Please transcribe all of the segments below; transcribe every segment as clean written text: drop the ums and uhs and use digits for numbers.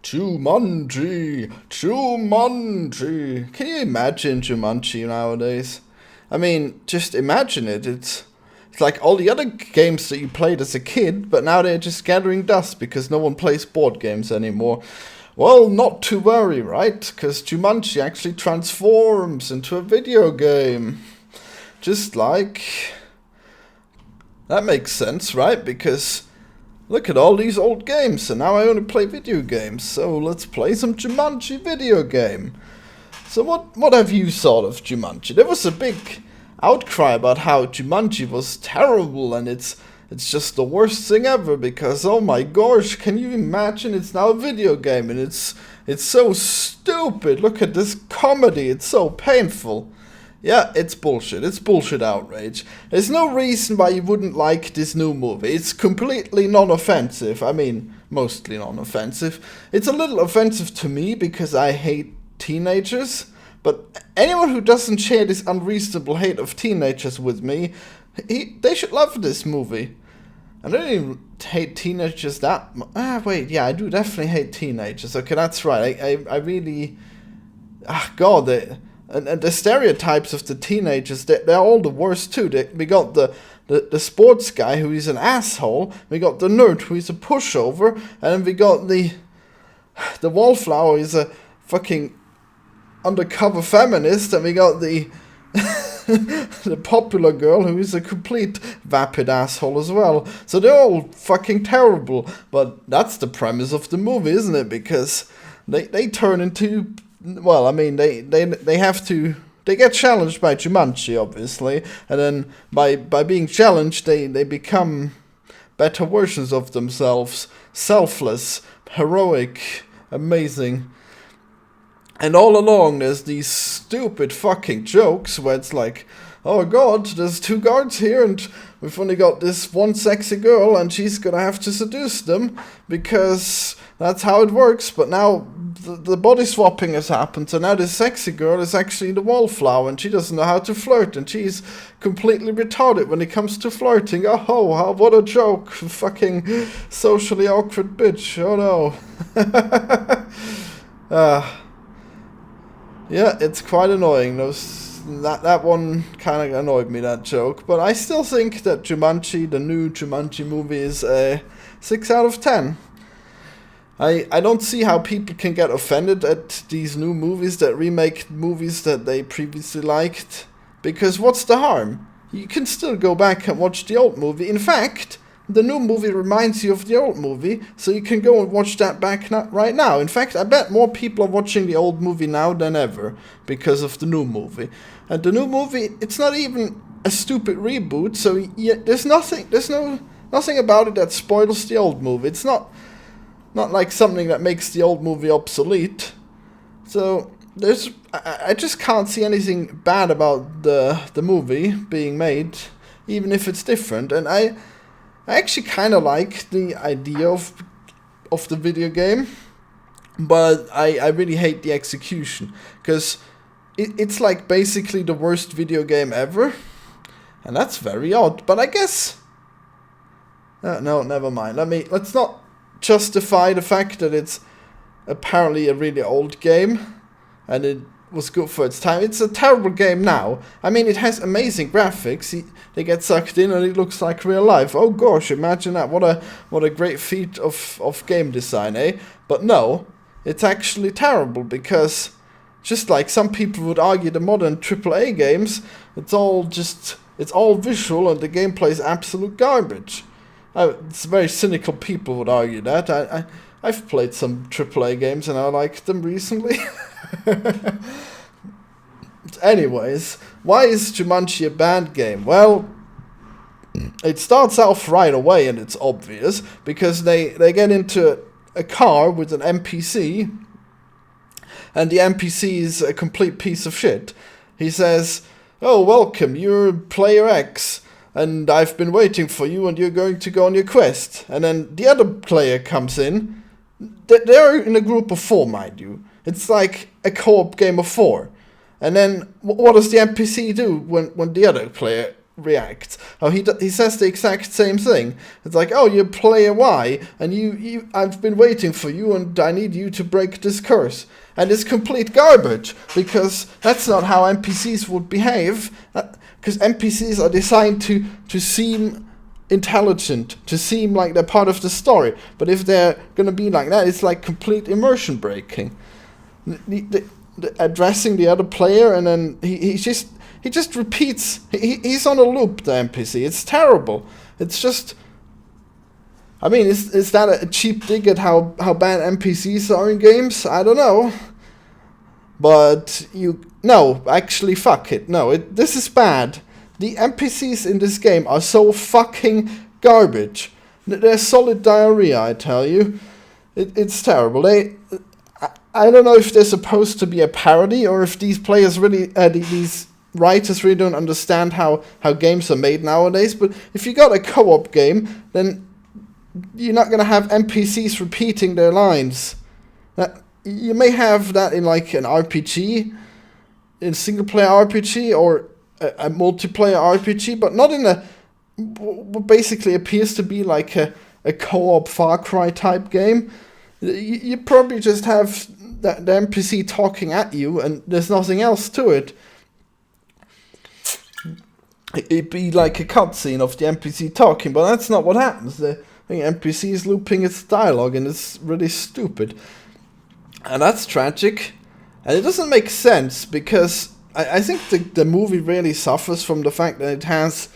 Jumanji, Jumanji. Can you imagine Jumanji nowadays? I mean, just imagine it. It's like all the other games that you played as a kid, but now they're just gathering dust because no one plays board games anymore. Well, not to worry, right? Because Jumanji actually transforms into a video game. Just like... That makes sense, right? Because... Look at all these old games, and now I only play video games, so let's play some Jumanji video game. So what have you thought of Jumanji? There was a big outcry about how Jumanji was terrible, and it's just the worst thing ever, because oh my gosh, can you imagine, it's now a video game, and it's so stupid. Look at this comedy, it's so painful. Yeah, it's bullshit. It's bullshit outrage. There's no reason why you wouldn't like this new movie. It's completely non-offensive. I mean, mostly non-offensive. It's a little offensive to me because I hate teenagers. But anyone who doesn't share this unreasonable hate of teenagers with me, they should love this movie. I don't even hate teenagers that much. Wait, yeah, I do definitely hate teenagers. Okay, that's right. I really... God, And the stereotypes of the teenagers, they're all the worst too. We got the sports guy who is an asshole. We got the nerd who is a pushover. And then we got the wallflower who is a fucking undercover feminist. And we got the the popular girl who is a complete vapid asshole as well. So they're all fucking terrible. But that's the premise of the movie, isn't it? Because they turn into... Well, I mean, they get challenged by Jumanji, obviously, and then by being challenged, they become better versions of themselves, selfless, heroic, amazing. And all along, there's these stupid fucking jokes where it's like, oh god, there's two guards here, and we've only got this one sexy girl, and she's gonna have to seduce them, because that's how it works, but now the body swapping has happened, so now this sexy girl is actually the wallflower, and she doesn't know how to flirt, and she's completely retarded when it comes to flirting. Oh, what a joke. Fucking socially awkward bitch. Oh no. Yeah, it's quite annoying. That one kind of annoyed me, that joke, but I still think that Jumanji, the new Jumanji movie, is a 6 out of 10. I don't see how people can get offended at these new movies that remake movies that they previously liked. Because what's the harm? You can still go back and watch the old movie. In fact, the new movie reminds you of the old movie, so you can go and watch that back right now. In fact, I bet more people are watching the old movie now than ever because of the new movie. And the new movie, it's not even a stupid reboot, so yeah, there's nothing about it that spoils the old movie. It's not like something that makes the old movie obsolete. So I just can't see anything bad about the movie being made, even if it's different. And I actually kind of like the idea of the video game, but I really hate the execution, because it's like basically the worst video game ever, and that's very odd. But I guess no, never mind. Let's not justify the fact that it's apparently a really old game and it was good for its time. It's a terrible game now. I mean, it has amazing graphics. They get sucked in and it looks like real life. Oh gosh, imagine that. What a great feat of game design, eh? But no, it's actually terrible, because just like some people would argue the modern AAA games, it's all visual and the gameplay is absolute garbage. It's very cynical people would argue that. I've played some AAA games and I liked them recently. Anyways, why is Jumanji a bad game? Well, it starts off right away and it's obvious, because they get into a car with an NPC, and the NPC is a complete piece of shit. He says, oh, welcome, you're player X, and I've been waiting for you, and you're going to go on your quest. And then the other player comes in. They're in a group of 4, mind you. It's like a co-op game of 4. And then what does the NPC do when the other player reacts. How he says the exact same thing. It's like, oh, you're player Y, and I've been waiting for you, and I need you to break this curse. And it's complete garbage, because that's not how NPCs would behave. Because NPCs are designed to seem intelligent, to seem like they're part of the story. But if they're gonna be like that, it's like complete immersion breaking. Addressing the other player, and then he just repeats. He's on a loop, the NPC. It's terrible. It's just, I mean, is that a cheap dig at how bad NPCs are in games? I don't know. But no, actually, fuck it. No, this is bad. The NPCs in this game are so fucking garbage. They're solid diarrhea, I tell you. It's terrible. I don't know if they're supposed to be a parody, or if these players really, these writers really don't understand how games are made nowadays. But if you got a co-op game, then you're not gonna have NPCs repeating their lines. You may have that in like an RPG, in single-player RPG, or a multiplayer RPG, but not in what basically appears to be like a co-op Far Cry type game. You probably just have the NPC talking at you, and there's nothing else to it. It'd be like a cutscene of the NPC talking, but that's not what happens. The NPC is looping its dialogue, and it's really stupid. And that's tragic. And it doesn't make sense, because I think the movie really suffers from the fact that it has,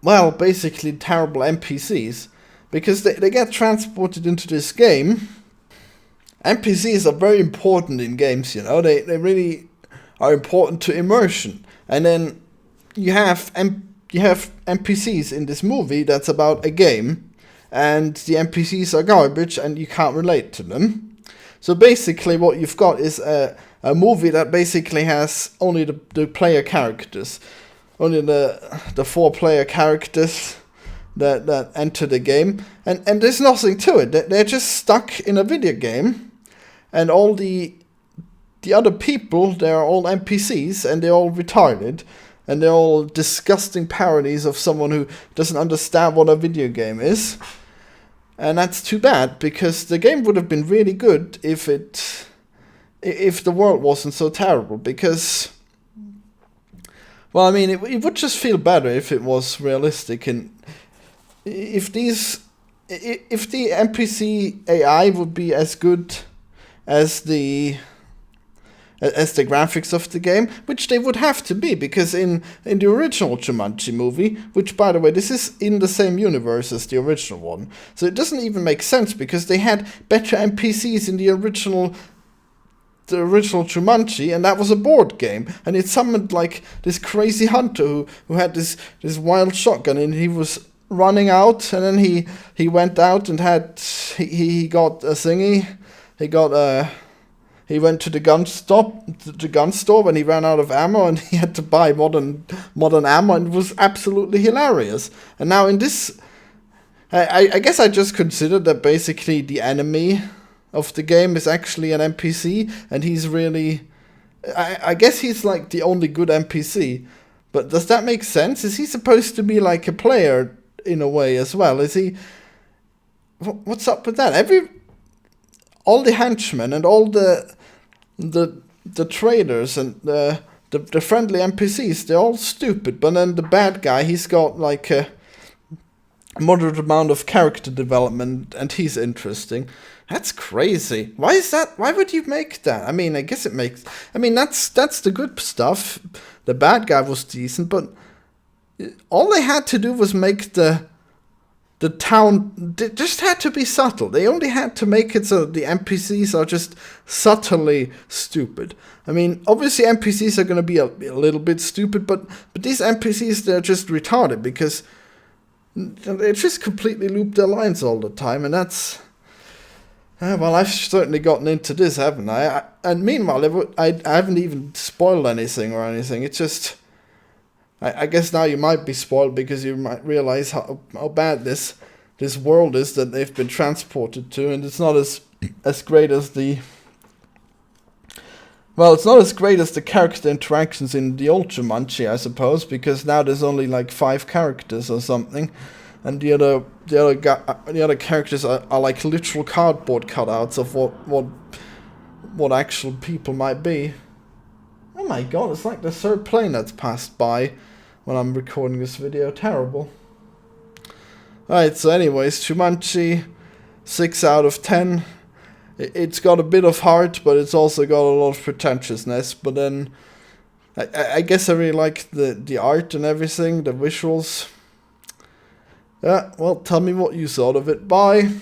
well, basically terrible NPCs. Because they get transported into this game. NPCs are very important in games, you know. They really are important to immersion. And then you have NPCs in this movie that's about a game, and the NPCs are garbage, and you can't relate to them. So basically what you've got is a movie that basically has only the player characters. Only the 4 player characters that enter the game. And there's nothing to it. They're just stuck in a video game. And all the other people, they're all NPCs, and they're all retarded. And they're all disgusting parodies of someone who doesn't understand what a video game is. And that's too bad, because the game would have been really good if the world wasn't so terrible. Because, well, I mean, it would just feel better if it was realistic, and if the NPC AI would be as good as the graphics of the game, which they would have to be, because in the original Jumanji movie, which, by the way, this is in the same universe as the original one, so it doesn't even make sense, because they had better NPCs in the original Jumanji, and that was a board game, and it summoned like this crazy hunter who had this wild shotgun, and he was running out, and then he went out and he got a thingy, he went to the gun store when he ran out of ammo, and he had to buy modern ammo, and it was absolutely hilarious. And now in this, I guess I just considered that basically the enemy of the game is actually an NPC, and he's really, I guess he's like the only good NPC. But does that make sense? Is he supposed to be like a player in a way as well? Is he? What's up with that? All the henchmen and all the traders and the friendly NPCs, they're all stupid. But then the bad guy, he's got like a moderate amount of character development, and he's interesting. That's crazy. Why is that? Why would you make that? I mean, I guess it makes. I mean, that's the good stuff. The bad guy was decent, but all they had to do was make the town. They just had to be subtle. They only had to make it so the NPCs are just subtly stupid. I mean, obviously NPCs are going to be a little bit stupid, but these NPCs, they're just retarded, because they just completely loop their lines all the time, and that's. Well, I've certainly gotten into this, haven't I? And meanwhile, I haven't even spoiled anything or anything. It's just, I guess now you might be spoiled, because you might realize how bad this world is that they've been transported to, and it's not as great as the Well, it's not as great as the character interactions in the old Jumanji, I suppose, because now there's only like 5 characters or something, and the other characters are like literal cardboard cutouts of what actual people might be. Oh my god, it's like the 3rd plane that's passed by when I'm recording this video. Terrible. Alright, so anyways, Jumanji, 6 out of 10. It's got a bit of heart, but it's also got a lot of pretentiousness. But then, I guess I really like the art and everything, the visuals. Yeah, well, tell me what you thought of it. Bye!